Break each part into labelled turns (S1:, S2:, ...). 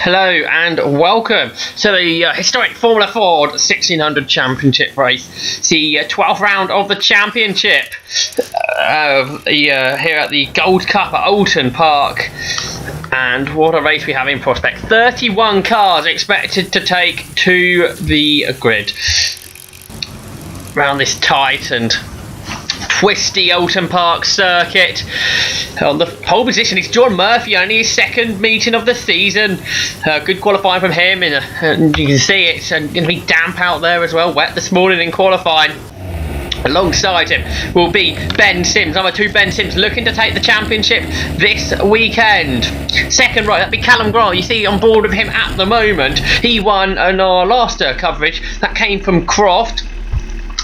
S1: Hello and welcome to the historic Formula Ford 1600 Championship race. It's the 12th round of the championship here at the Gold Cup at Oulton Park. And what a race we have in prospect. 31 cars expected to take to the grid around this tight and twisty Oulton Park circuit. On the pole position is John Murphy, only his second meeting of the season. Good qualifying from him, and you can see it's going to be damp out there as well, wet this morning in qualifying. Alongside him will be Ben Sims, number 2 Ben Sims, looking to take the championship this weekend. Second right, that'd be Callum Grant. You see on board with him at the moment. He won in our last coverage. That came from Croft.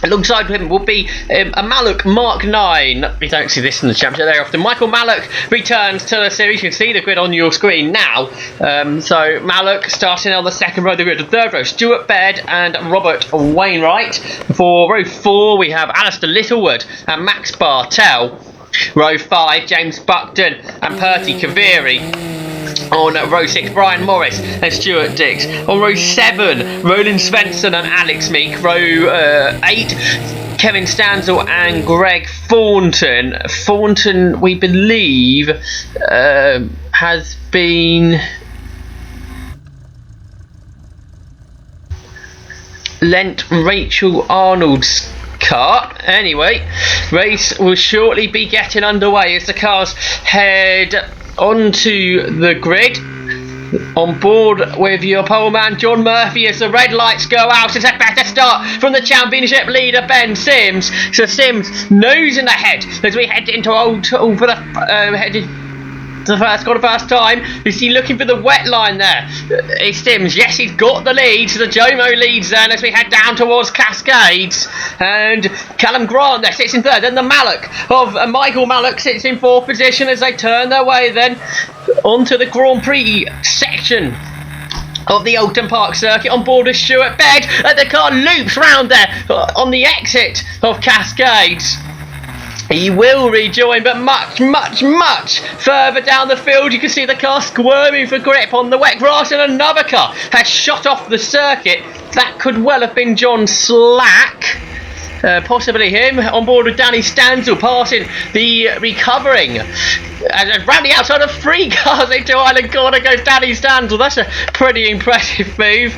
S1: Alongside him will be a Mallock Mark 9. We don't see this in the championship very often. Michael Mallock returns to the series. You can see the grid on your screen now. So Mallock starting on the second row of the grid. The third row, Stuart Baird and Robert Wainwright. For row 4, we have Alistair Littlewood and Max Bartell. Row 5, James Buckton and Perty Kaviri. On row 6, Brian Morris and Stuart Dix. On row 7, Roland Svensson and Alex Meek. Row 8, Kevin Stanzel and Greg Thornton. Thornton, we believe, has been lent Rachel Arnold's car. Anyway, race will shortly be getting underway as the cars head onto the grid. On board with your poleman John Murphy as the red lights go out. It's a better start from the championship leader Ben Sims. So Sims nosing ahead as we head into Oulton for the first time. Is he looking for the wet line there? It's Sims. Yes, he's got the lead. So the Jomo leads then as we head down towards Cascades. And Callum Grant there sits in third. Then the Mallock of Michael Mallock sits in fourth position as they turn their way then onto the Grand Prix section of the Oulton Park circuit. On board is Stuart Baird, and the car loops round there on the exit of Cascades. He will rejoin, but much further down the field. You can see the car squirming for grip on the wet grass, and another car has shot off the circuit. That could well have been John Slack. Possibly him. On board with Danny Stanzel, passing the recovering. And round the outside of 3 cars into Island Corner goes Danny Stanzel. That's a pretty impressive move.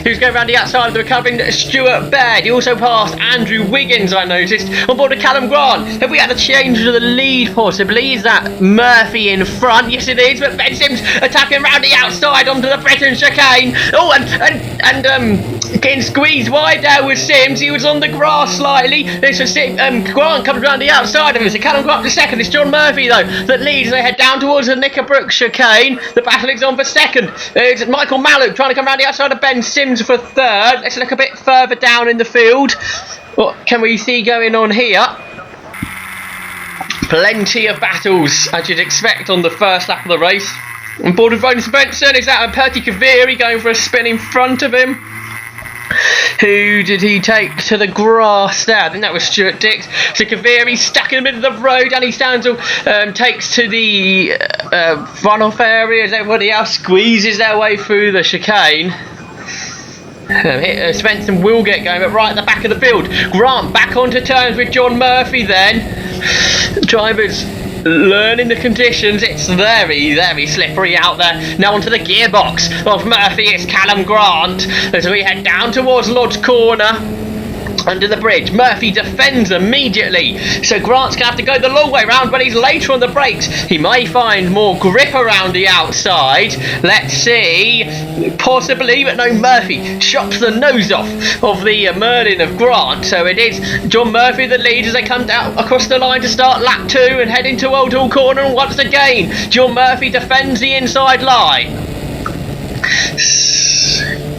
S1: Who's going round the outside of the recovering Stuart Baird. He also passed Andrew Wiggins, I noticed. On board with Callum Grant. Have we had a change to the lead possibly? Is that Murphy in front? Yes it is, but Ben Sims attacking round the outside onto the Britain chicane. Oh, and getting squeezed wide there with Sims. He was on the grass slightly. This was Grant comes round the outside of him. So Callum Grant for second. It's John Murphy though that leads. They head down towards the Knickerbrook chicane. The battle is on for second. It's Michael Mallock trying to come round the outside of Ben Sims for third. Let's look a bit further down in the field. What can we see going on here? Plenty of battles, as you'd expect on the first lap of the race. On board with Roland Svensson is that Perty Kaviri going for a spin in front of him. Who did he take to the grass there? I think that was Stuart Dix. So Kaviri stuck in the middle of the road. Danny Stanzel takes to the runoff area as everybody else squeezes their way through the chicane. Svensson will get going, but right at the back of the field. Grant back onto terms with John Murphy then. Drivers learning the conditions. It's very slippery out there. Now onto the gearbox of Murphy. It's Callum Grant as we head down towards Lodge Corner under the bridge. Murphy defends immediately, so Grant's gonna have to go the long way round, but he's later on the brakes. He may find more grip around the outside. Let's see, possibly, but no, Murphy chops the nose off of the Merlin of Grant. So it is John Murphy that leads as they come down across the line to start lap 2 and head into Oulton Corner. And once again John Murphy defends the inside line.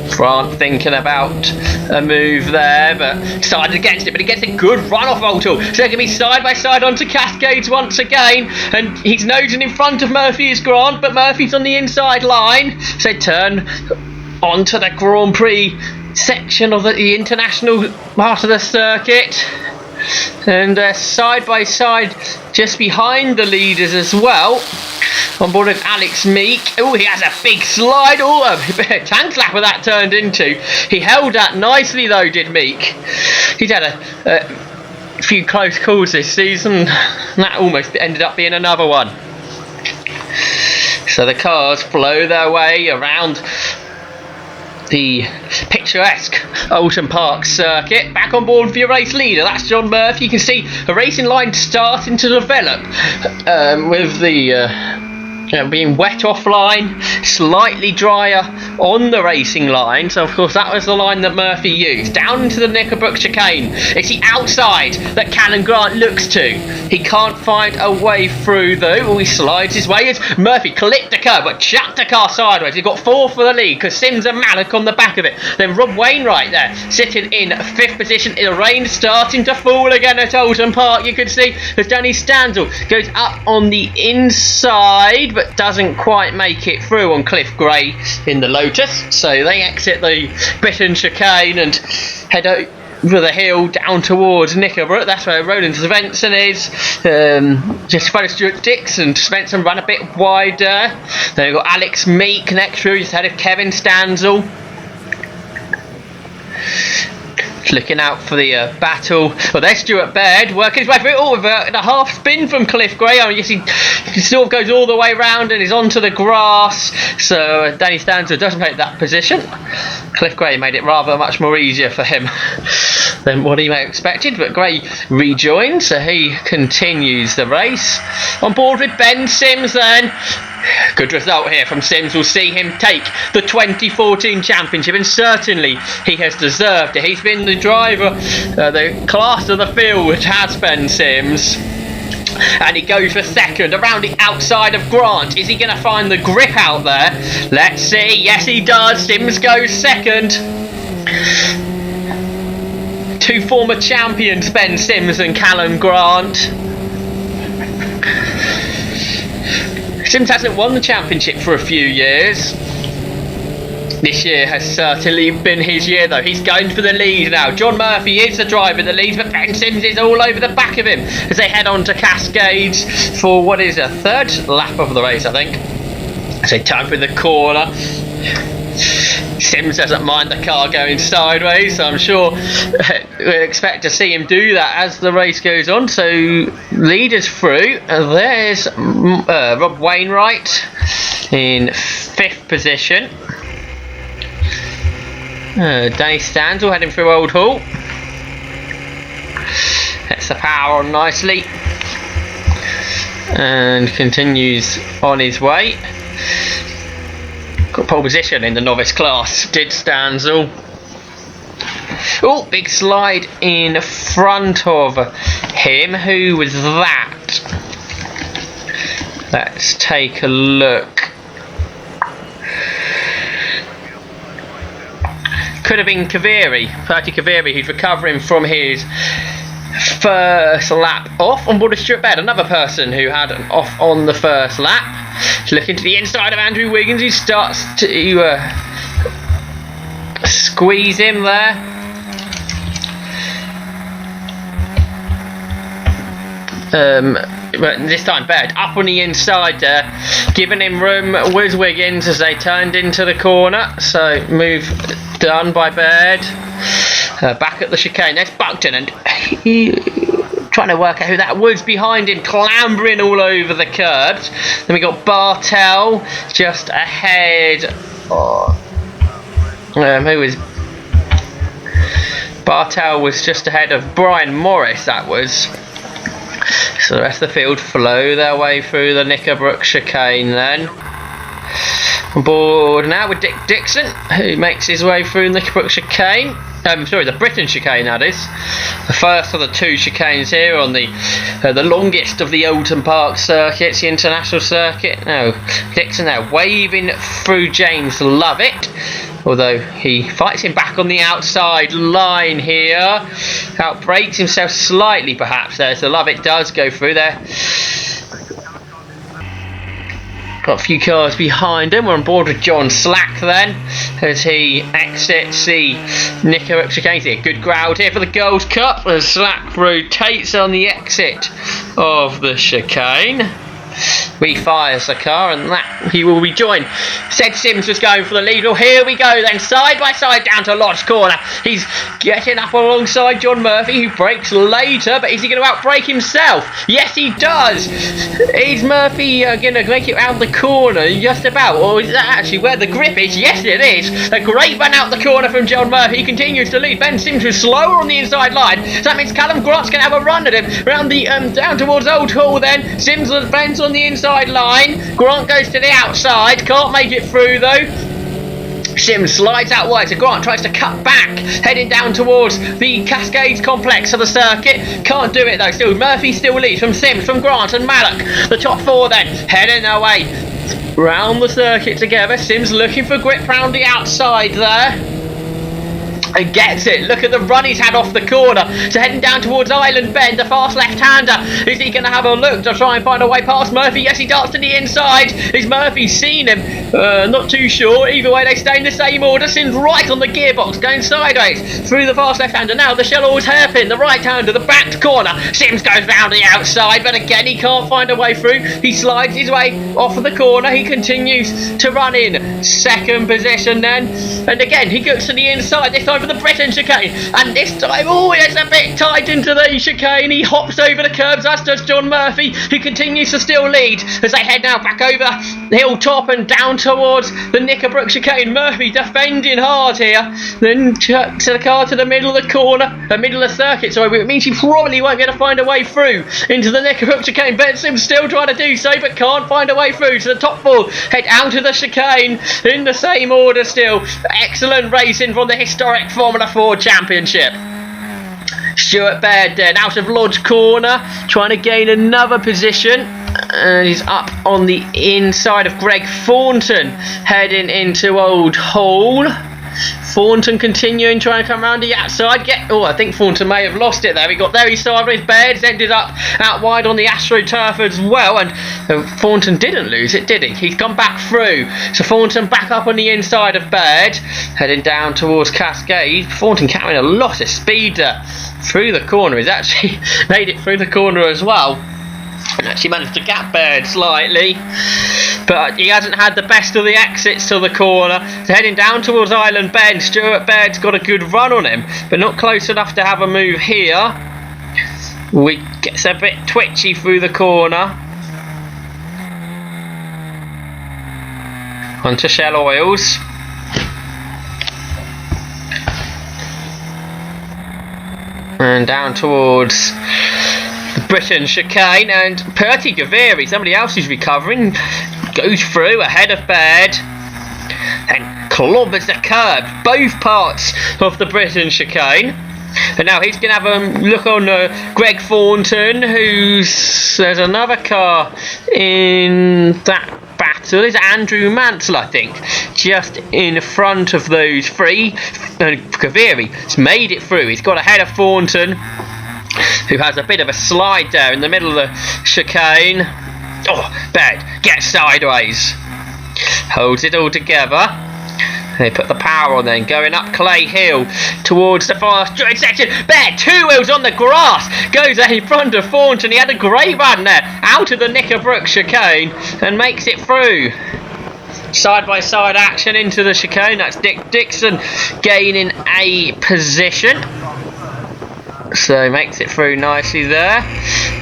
S1: Grant thinking about a move there, but decided against it, but he gets a good run off Oulton. So they're going to be side by side onto Cascades once again, and he's nosing in front of Murphy is Grant, but Murphy's on the inside line. So they turn onto the Grand Prix section of the international part of the circuit. And side by side, just behind the leaders as well, on board with Alex Meek. Oh, he has a big slide. Oh, a tank slapper that turned into. He held that nicely though, did Meek. He's had a few close calls this season. That almost ended up being another one. So the cars flow their way around the picturesque Oulton Park circuit. Back on board for your race leader, that's John Murphy. You can see a racing line starting to develop with the being wet offline, slightly drier on the racing line. So of course that was the line that Murphy used. Down into the Knickerbrook chicane. It's the outside that Callum Grant looks to. He can't find a way through though. Oh, he slides his way as Murphy clipped the curb but chucked the car sideways. He got 4 for the lead because Sims and Malik on the back of it. Then Rob Wainwright there sitting in 5th position. The rain starting to fall again at Oulton Park. You can see as Danny Stanzel goes up on the inside but doesn't quite make it through on Cliff Gray in the Lotus. So they exit the Britain chicane and head over the hill down towards Knickerbrook. That's where Roland Svensson is. Just followed Stuart Dixon. Svensson run a bit wider. Then we've got Alex Meek next through, just ahead of Kevin Stanzel. Looking out for the battle. Well, there's Stuart Baird working his way through. Oh, with a half spin from Cliff Gray. I mean, you see, he sort of goes all the way round and is onto the grass. So Danny Stanzel doesn't take that position. Cliff Gray made it rather much more easier for him than what he may have expected. But Gray rejoins, so he continues the race. On board with Ben Sims then. Good result here from Sims. Will see him take the 2014 championship, and certainly he has deserved it. He's been the driver, the class of the field has Ben Sims. And he goes for second around the outside of Grant. Is he going to find the grip out there? Let's see. Yes, he does. Sims goes second. 2 former champions, Ben Sims and Callum Grant. Sims hasn't won the championship for a few years. This year has certainly been his year though. He's going for the lead now. John Murphy is the driver that leads, but Ben Sims is all over the back of him as they head on to Cascades for what is a 3rd lap of the race, I think. So time for the corner. Sims doesn't mind the car going sideways, so I'm sure we'll expect to see him do that as the race goes on. So leaders through. There's Rob Wainwright in 5th position. Danny Stanzel heading through Old Hall. Gets the power on nicely and continues on his way. Got pole position in the novice class, did Stanzel. Oh, big slide in front of him. Who was that? Let's take a look. Could have been Kaviri, Fertie Kaviri, who's recovering from his first lap off. On board with Stuart Baird, another person who had an off on the first lap. Looking to the inside of Andrew Wiggins, who starts to squeeze him there. But this time Baird up on the inside there, giving him room was Wiggins as they turned into the corner. So move done by Baird. Back at the chicane, there's Buckton, and he trying to work out who that was behind him, clambering all over the curbs. Then we got Bartel just ahead. Who was Bartel was just ahead of Brian Morris, that was. So the rest of the field flow their way through the Knickerbrook chicane then. On board now with Dick Dixon, who makes his way through the Knickerbrook chicane. Sorry, the Britain chicane, that is. The first of the 2 chicanes here on the longest of the Oulton Park circuits, the international circuit. Now, Dixon now waving through James Lovett, although he fights him back on the outside line here. Outbrakes himself slightly perhaps there, so Lovett does go through there. Got a few cars behind him. We're on board with John Slack then, as he exits the Nicker chicane. A good crowd here for the Girls' Cup as Slack rotates on the exit of the chicane. Refires the car, and that he will rejoin. Said Sims was going for the lead. Well, here we go then, side by side down to Lodge Corner. He's getting up alongside John Murphy, who brakes later, but is he going to outbrake himself? Yes, he does. Is Murphy going to make it round the corner? Just about. Or is that actually where the grip is? Yes, it is. A great run out the corner from John Murphy. He continues to lead. Ben Sims was slower on the inside line, so that means Callum Grant's going to have a run at him round the down towards Old Hall. Then Sims and Ben's on the inside line. Grant goes to the outside, can't make it through though. Sims slides out wide, so Grant tries to cut back, heading down towards the Cascades complex of the circuit. Can't do it though. Still, Murphy still leads from Sims, from Grant and Mallock. The top four then heading away round the circuit together. Sims looking for grip round the outside there. And gets it. Look at the run he's had off the corner. So heading down towards Island Bend, the fast left-hander. Is he going to have a look to try and find a way past Murphy? Yes, he darts to the inside. Is Murphy seen him? Not too sure. Either way, they stay in the same order. Sims right on the gearbox, going sideways through the fast left-hander. Now the shell always hairpin, the right-hander, the backed corner. Sims goes round the outside, but again he can't find a way through. He slides his way off of the corner. He continues to run in second position then. And again, he goes to the inside, this time for the Britain chicane, and this time, oh, it's a bit tight into the chicane. He hops over the curbs, as does John Murphy, who continues to still lead as they head now back over Hilltop and down towards the Knickerbrook chicane. Murphy defending hard here, then chucks the car to the middle of the corner, the middle of the circuit, sorry, which means he probably won't be able to find a way through into the Knickerbrook chicane. Ben Sims still trying to do so, but can't find a way through. So the top four head out of the chicane in the same order still. Excellent racing from the historic Formula 4 Championship. Stuart Baird then out of Lodge Corner, trying to gain another position. And he's up on the inside of Greg Thornton, heading into Old Hall. Thornton continuing, trying to come around the outside. I think Thornton may have lost it there. He got very sideways. Baird's ended up out wide on the AstroTurf as well. And Thornton didn't lose it, did he? He's gone back through. So Thornton back up on the inside of Baird, heading down towards Cascade. Thornton carrying a lot of speed through the corner. He's actually made it through the corner as well. And actually managed to gap Baird slightly, but he hasn't had the best of the exits to the corner. So heading down towards Island Bend, Stuart Baird's got a good run on him, but not close enough to have a move here. We gets a bit twitchy through the corner. Onto Shell Oils. And down towards the Britain chicane, and Perty Gaviri, somebody else who's recovering, goes through ahead of Baird and clobbers the curb, both parts of the Britain chicane. And now he's going to have a look on Greg Thornton, there's another car in that battle. There's Andrew Mansell, I think, just in front of those three. And Gaviri has made it through. He's got ahead of Thornton, who has a bit of a slide there in the middle of the chicane. Oh, Baird gets sideways, holds it all together. They put the power on then, going up Clay Hill towards the fast straight section. Baird, two wheels on the grass, goes in front of Thornton. He had a great run there, out of the Knickerbrook chicane, and makes it through. Side-by-side action into the chicane. That's Dick Dixon gaining a position. So makes it through nicely there.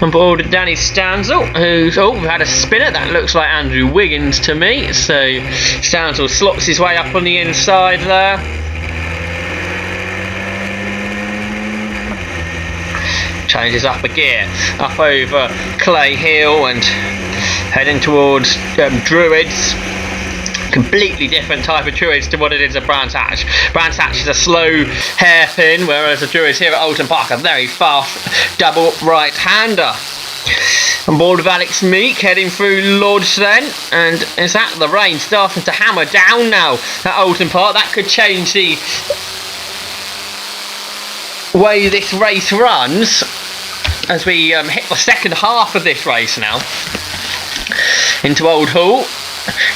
S1: On board with Danny Stanzel, who's had a spinner. That looks like Andrew Wiggins to me. So Stanzel slots his way up on the inside there. Changes up a gear, up over Clay Hill and heading towards Druids. Completely different type of Druids to what it is at Brands Hatch. Brands Hatch is a slow hairpin, whereas the Druids here at Oulton Park are very fast double right-hander. On board with Alex Meek, heading through Lodge then, and is that the rain starting to hammer down now at Oulton Park? That could change the way this race runs as we hit the second half of this race now. Into Old Hall.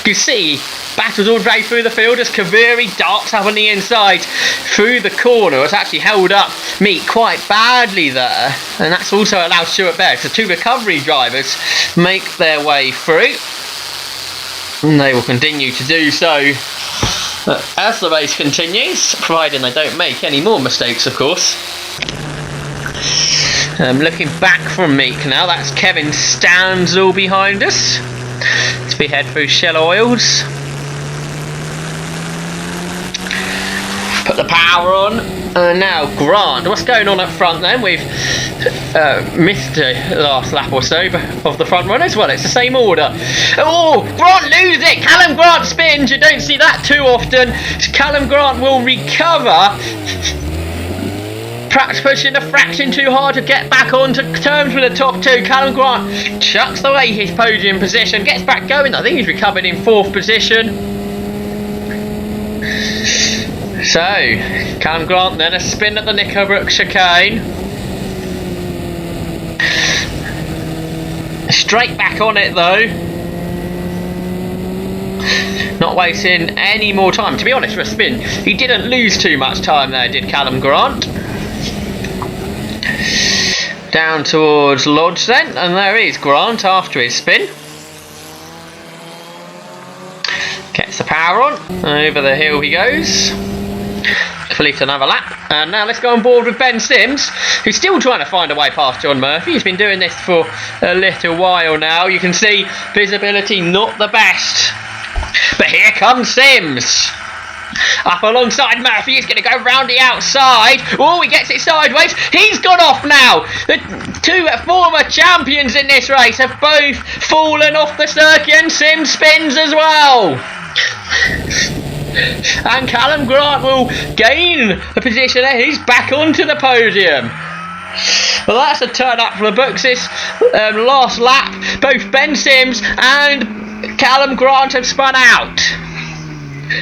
S1: You see, battles all the way through the field as Kaviri darts up on the inside through the corner. It's actually held up Meek quite badly there, and that's also allowed Stuart Baird. So 2 recovery drivers make their way through, and they will continue to do so as the race continues, providing they don't make any more mistakes, of course. Looking back from Meek now, that's Kevin Stanzel behind us. As we head through Shell Oils. Put the power on. Now Grant. What's going on up front then? We've missed the last lap or so of the front runners. Well, it's the same order. Oh, Grant loses it. Callum Grant spins. You don't see that too often. Callum Grant will recover. Perhaps pushing a fraction too hard to get back onto terms with the top 2. Callum Grant chucks away his podium position, gets back going. I think he's recovered in 4th position. So, Callum Grant then a spin at the Nickerbrook chicane. Straight back on it though. Not wasting any more time. To be honest, for a spin, he didn't lose too much time there, did Callum Grant. Down towards Lodge then, and there is Grant after his spin. Gets the power on, over the hill he goes. Complete another lap, and now let's go on board with Ben Sims, who's still trying to find a way past John Murphy. He's been doing this for a little while now. You can see visibility not the best, but here comes Sims. Up alongside Murphy, he's going to go round the outside. Oh, he gets it sideways. He's gone off now. The 2 former champions in this race have both fallen off the circuit, and Sims spins as well. And Callum Grant will gain a position there. He's back onto the podium. Well, that's a turn up for the books. This last lap, both Ben Sims and Callum Grant have spun out.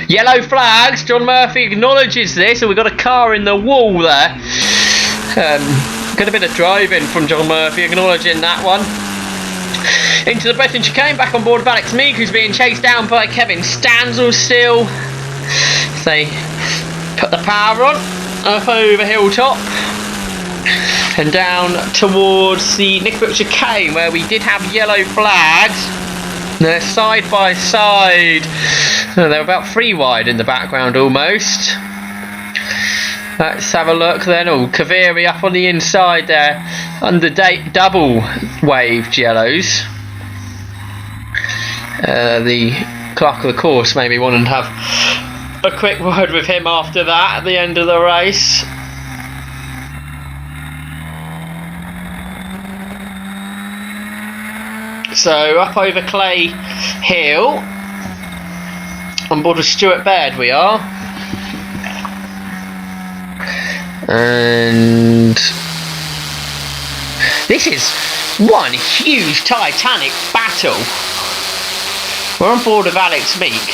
S1: Yellow flags. John Murphy acknowledges this, and we've got a car in the wall there. Got a bit of driving from John Murphy acknowledging that one. Into the Breton chicane, back on board of Alex Meek, who's being chased down by Kevin Stanzel still. They put the power on, up over Hilltop, and down towards the Nickerbrook chicane, where we did have yellow flags. They're side by side. They're about 3 wide in the background almost. Let's have a look then. Oh, Kaviri up on the inside there under double waved yellows. The clerk of the course maybe wanted to have a quick word with him after that at the end of the race. So up over Clay Hill, on board with Stuart Baird we are, and this is one huge titanic battle. We're on board with Alex Meek,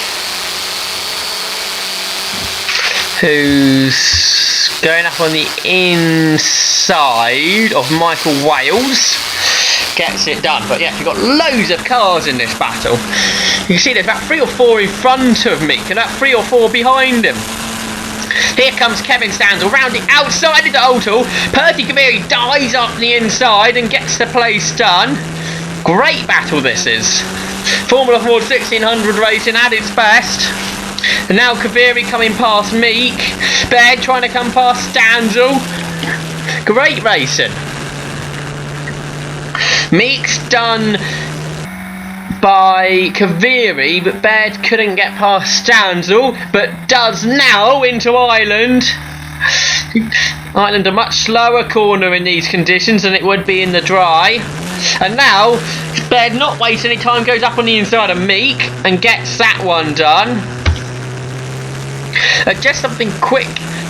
S1: who's going up on the inside of Michael Wales. Gets it done, but yeah, you've got loads of cars in this battle. You can see there's about 3 or 4 in front of Meek and about 3 or 4 behind him. Here comes Kevin Stanzel round the outside of the Oulton. Percy Kaviri dives up the inside and gets the place done. Great battle this is. Formula Ford 1600 racing at its best. And now Kaviri coming past Meek. Baird trying to come past Stanzel. Great racing. Meek's done by Kaviri, but Baird couldn't get past Stanzel, but does now into Island. Island a much slower corner in these conditions than it would be in the dry. And now Baird not wasting any time, goes up on the inside of Meek and gets that one done. Just something quick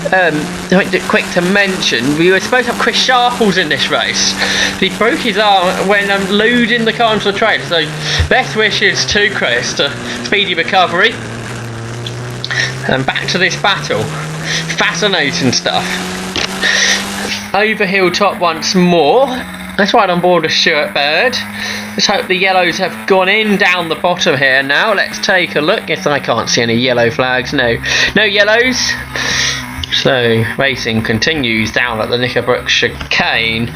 S1: to mention, we were supposed to have Chris Sharples in this race. He broke his arm when loading the car onto the trailer, so best wishes to Chris, to speedy recovery. And back to this battle. Fascinating stuff. Over Hilltop once more. Let's ride on board with Stuart Baird. Let's hope the yellows have gone in down the bottom here now. Let's take a look. Yes, I can't see any yellow flags. No yellows. So racing continues down at the Knickerbrook chicane.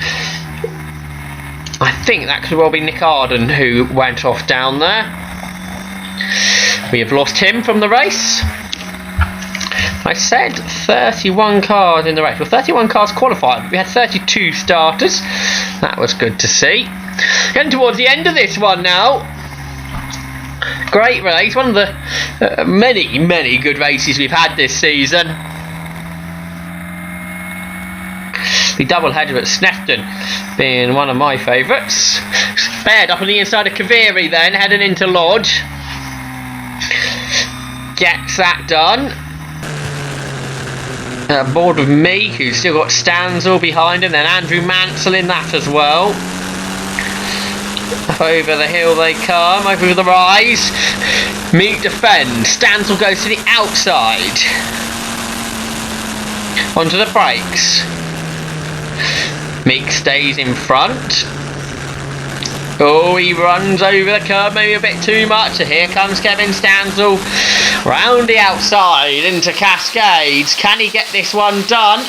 S1: I think that could well be Nick Arden who went off down there. We have lost him from the race. I said 31 cars in the race. Well, 31 cars qualified. We had 32 starters. That was good to see. Getting towards the end of this one now. Great race. One of the many good races we've had this season. The double header at Snefton being one of my favourites. Spared up on the inside of Kaviri then, heading into Lodge. Gets that done. Board with me, who's still got Stanzel behind him, then Andrew Mansell in that as well. Up over the hill they come, over the rise. Meek defend. Stanzel goes to the outside. Onto the brakes. Meek stays in front. Oh, he runs over the curb maybe a bit too much. So here comes Kevin Stanzel round the outside into Cascades. Can he get this one done?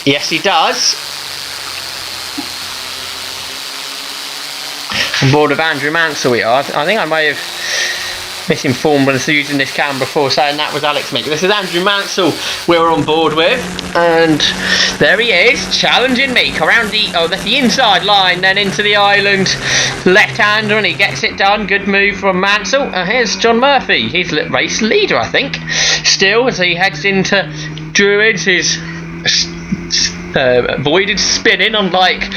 S1: Yes, he does. On board of Andrew Mansell we are. I think I may have misinformed when I was using this camera before, saying that was Alex Meek. This is Andrew Mansell we're on board with, and there he is, challenging Meek around that's the inside line, then into the island left-hander, and he gets it done. Good move from Mansell. Here's John Murphy. He's race leader, I think, still, as he heads into Druids. His avoided spinning, unlike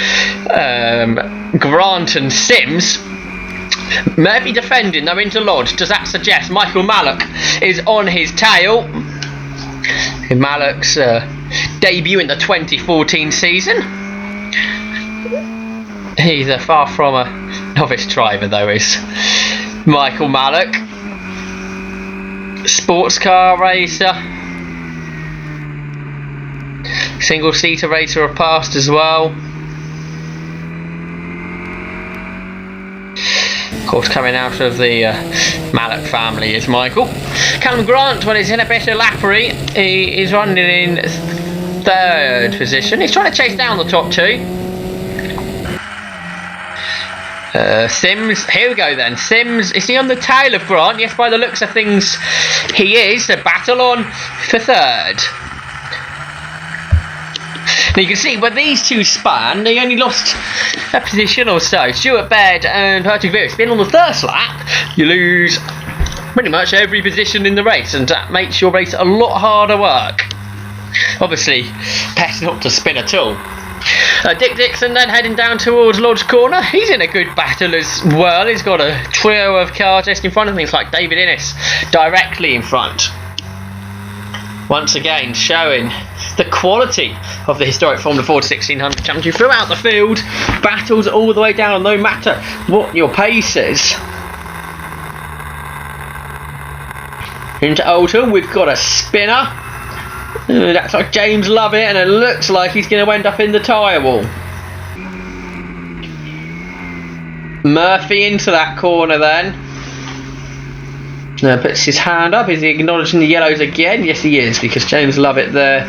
S1: Grant and Sims. Murphy defending though into Lodge. Does that suggest Michael Mallock is on his tail? Mallock's debut in the 2014 season. He's far from a novice driver though, is Michael Mallock. Sports car racer. Single seater racer of past as well. Of course, coming out of the Mallock family is Michael. Callum Grant, well, he's in a bit of lappery. He is running in 3rd position. He's trying to chase down the top 2. Sims, here we go then. Sims, is he on the tail of Grant? Yes, by the looks of things, he is. So battle on for 3rd. Now you can see where these two span, they only lost a position or so. Stuart Baird and Perseverance been on the first lap. You lose pretty much every position in the race, and that makes your race a lot harder work. Obviously, best not to spin at all. Dick Dixon then heading down towards Lodge Corner. He's in a good battle as well. He's got a trio of cars just in front of him. It's like David Innes directly in front. Once again showing the quality of the historic Formula Ford 1600 Championship throughout the field. Battles all the way down, no matter what your pace is. Into Oulton, we've got a spinner. That's like James Lovett, and it looks like he's going to end up in the tyre wall. Murphy into that corner then. Puts his hand up. Is he acknowledging the yellows again? Yes, he is, because James Lovett there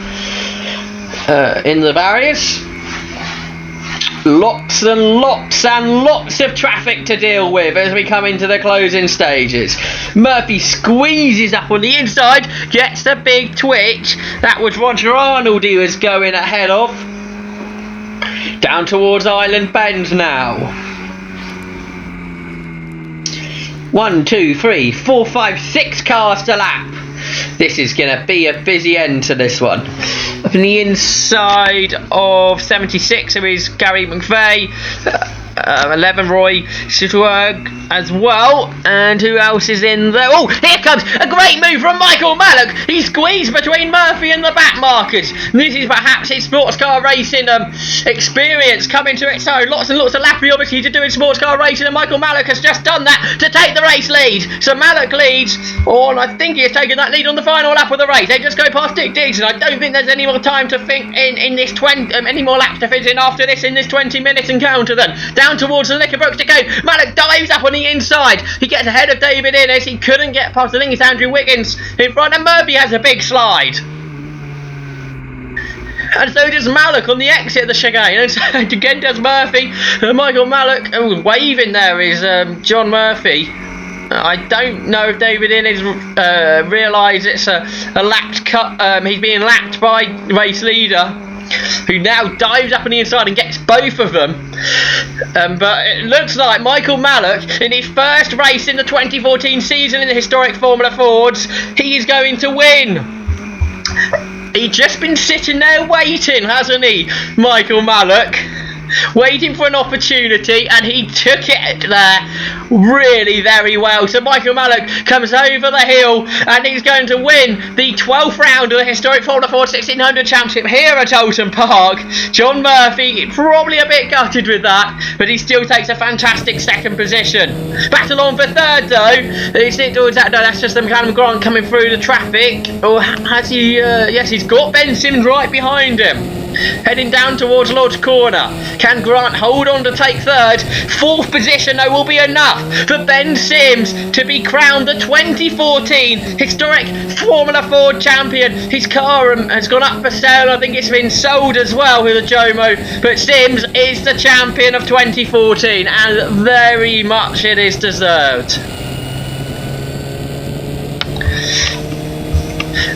S1: in the barriers. Lots and lots and lots of traffic to deal with as we come into the closing stages. Murphy squeezes up on the inside, gets the big twitch. That was Roger Arnold he was going ahead of. Down towards Island Bend now. 1, 2, 3, 4, 5, 6 cars to lap. This is going to be a busy end to this one. Up in the inside of 76, there is Gary McVeigh. 11 Roy Sitterberg as well. And who else is in there? Oh, here comes a great move from Michael Mallock. He squeezed between Murphy and the back markers. This is perhaps his sports car racing experience coming to its own. Lots and lots of lapping obviously to do in sports car racing, and Michael Mallock has just done that to take the race lead. So Mallock leads on, I think he has taken that lead on the final lap of the race. They just go past Dick Diggs, and I don't think there's any more time to think in this 20, any more laps to finish in after this in this 20-minute encounter then. Down towards the Knickerbock chicane, Mallock dives up on the inside. He gets ahead of David Innes. He couldn't get past, I think it's Andrew Wiggins in front, and Murphy has a big slide. And so does Mallock on the exit of the chicane, and so again does Murphy. Michael Mallock waving there is John Murphy. I don't know if David Innes realised it's a lapped cut. He's being lapped by race leader, who now dives up on the inside and gets both of them. But it looks like Michael Mallock, in his first race in the 2014 season in the historic Formula Fords, he is going to win. He's just been sitting there waiting, hasn't he, Michael Mallock? Waiting for an opportunity, and he took it there really very well. So Michael Mallock comes over the hill, and he's going to win the 12th round of the historic Formula Ford 1600 Championship here at Oulton Park. John Murphy probably a bit gutted with that, but he still takes a fantastic second position. Battle on for third though. That's just Callum Grant coming through the traffic. Or has he? Yes, he's got Ben Sims right behind him. Heading down towards Lodge Corner. Can Grant hold on to take third? Fourth position though will be enough for Ben Sims to be crowned the 2014 historic Formula Ford champion. His car has gone up for sale. I think it's been sold as well with a Jomo. But Sims is the champion of 2014, and very much it is deserved.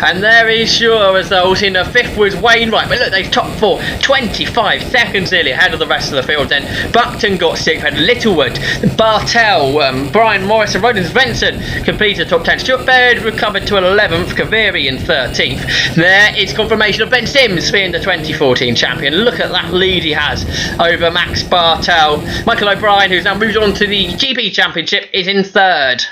S1: And there is your result. In the fifth was Wainwright, but look, they've top four, 25 seconds nearly ahead of the rest of the field. Then Buckton got sixth, had Littlewood, Bartel, Brian Morris and Roden Svensson completed the top 10. Stuart Baird recovered to 11th, Kaviri in 13th. There is confirmation of Ben Sims being the 2014 champion. Look at that lead he has over Max Bartel. Michael O'Brien, who's now moved on to the GP Championship, is in third.